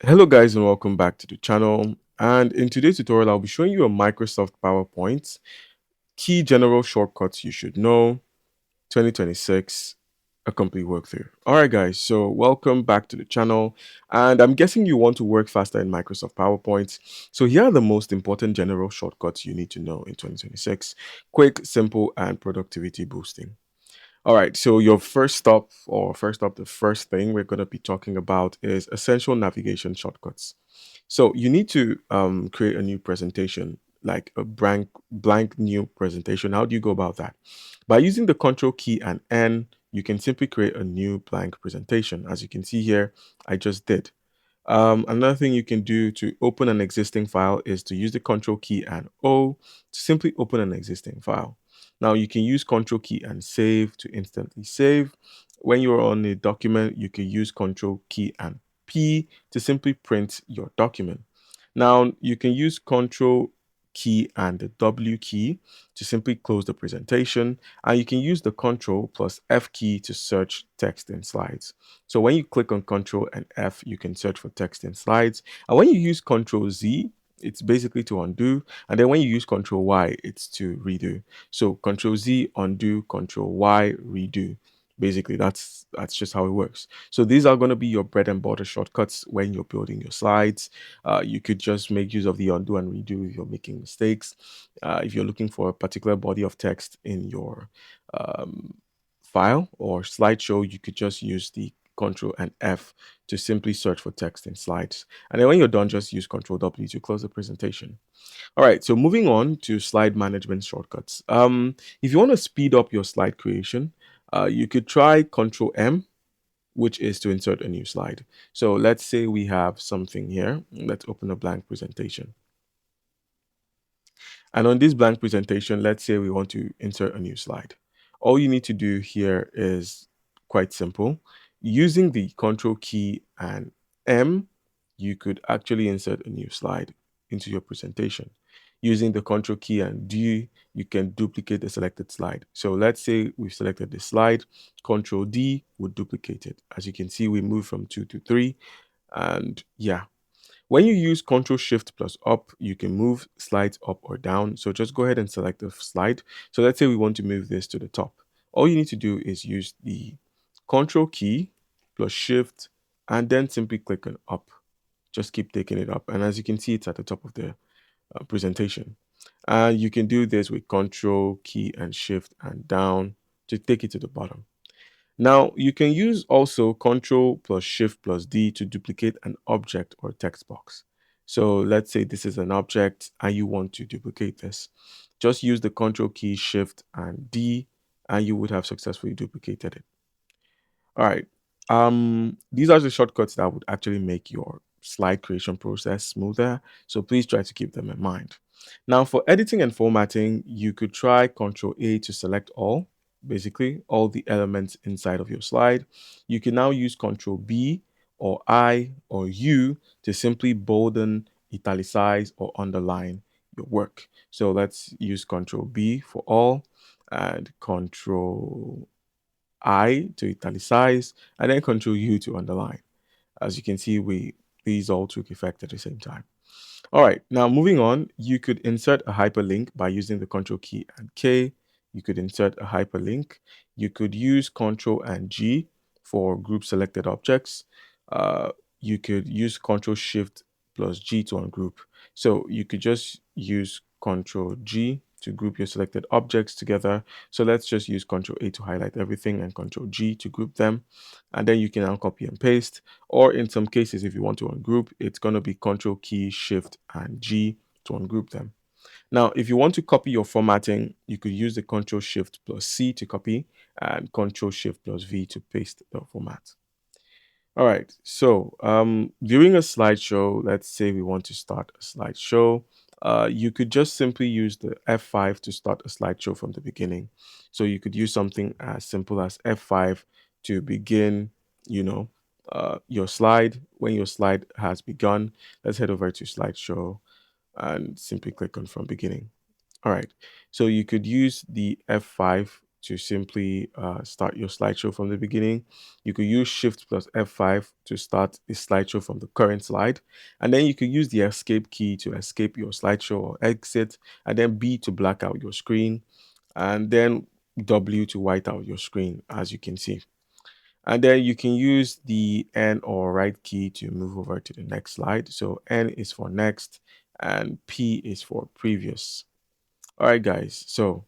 Hello guys and welcome back to the channel, and in today's tutorial I'll be showing you a Microsoft PowerPoint key general shortcuts you should know 2026, a complete workthrough. Alright guys, so welcome back to the channel, and I'm guessing you want to work faster in Microsoft PowerPoint. So here are the most important general shortcuts you need to know in 2026. Quick, simple, and productivity boosting. All right, so your the first thing we're going to be talking about is essential navigation shortcuts. So you need to create a new presentation, like a blank new presentation. How do you go about that? By using the Control key and N, you can simply create a new blank presentation. As you can see here, I just did. Another thing you can do to open an existing file is to use the Control key and O to simply open an existing file. Now you can use Control key and save to instantly save. When you're on a document, you can use Control key and P to simply print your document. Now you can use Control key and the W key to simply close the presentation, and you can use the Control plus F key to search text in slides. So when you click on Control and F, you can search for text in slides. And when you use Control Z, it's basically to undo. And then when you use Control Y, it's to redo. So Control Z, undo, Control Y, redo. Basically, that's just how it works. So these are going to be your bread and butter shortcuts when you're building your slides. You could just make use of the undo and redo if you're making mistakes. If you're looking for a particular body of text in your um, file or slideshow, you could just use the Control and F to simply search for text in slides. And then when you're done, just use Control W to close the presentation. All right, so moving on to slide management shortcuts. If you want to speed up your slide creation, you could try Control M, which is to insert a new slide. So let's say we have something here. Let's open a blank presentation. And on this blank presentation, let's say we want to insert a new slide. All you need to do here is quite simple. Using the Control key and M, you could actually insert a new slide into your presentation. Using the Control key and D, you can duplicate the selected slide. So let's say we've selected the slide, Control D would duplicate it. As you can see, we move from 2 to 3. And yeah, when you use Control Shift plus Up, you can move slides up or down. So just go ahead and select the slide. So let's say we want to move this to the top. All you need to do is use the Control key plus Shift and then simply click on Up. Just keep taking it up. And as you can see, it's at the top of the presentation. And you can do this with Control key and Shift and down to take it to the bottom. Now, you can use also Control plus Shift plus D to duplicate an object or text box. So let's say this is an object and you want to duplicate this. Just use the Control key, Shift, and D, and you would have successfully duplicated it. All right. These are the shortcuts that would actually make your slide creation process smoother. So please try to keep them in mind. Now, for editing and formatting, you could try Control A to select all, basically all the elements inside of your slide. You can now use Control B or I or U to simply bolden, italicize, or underline your work. So let's use Control B for all and Control I to italicize, and then Control U to underline. As you can see, these all took effect at the same time. All right, now moving on, you could insert a hyperlink by using the Control key and K. You could insert a hyperlink. You could use Control and G for group selected objects. You could use Control Shift plus G to ungroup. So you could just use Control G to group your selected objects together. So let's just use Control A to highlight everything and Control G to group them. And then you can now copy and paste. Or in some cases, if you want to ungroup, it's going to be Control key, Shift, and G to ungroup them. Now, if you want to copy your formatting, you could use the Control Shift plus C to copy and Control Shift plus V to paste the format. All right, so during a slideshow, let's say we want to start a slideshow, you could just simply use the F5 to start a slideshow from the beginning. So you could use something as simple as F5 to begin, you know, your slide. When your slide has begun, let's head over to slideshow and simply click on from beginning. All right, so you could use the F5 to simply start your slideshow from the beginning. You could use Shift plus F5 to start the slideshow from the current slide. And then you could use the escape key to escape your slideshow or exit, and then B to black out your screen, and then W to white out your screen, as you can see. And then you can use the N or right key to move over to the next slide. So N is for next and P is for previous. All right, guys. So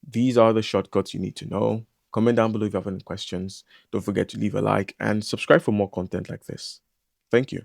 these are the shortcuts you need to know. Comment down below if you have any questions. Don't forget to leave a like and subscribe for more content like this. Thank you.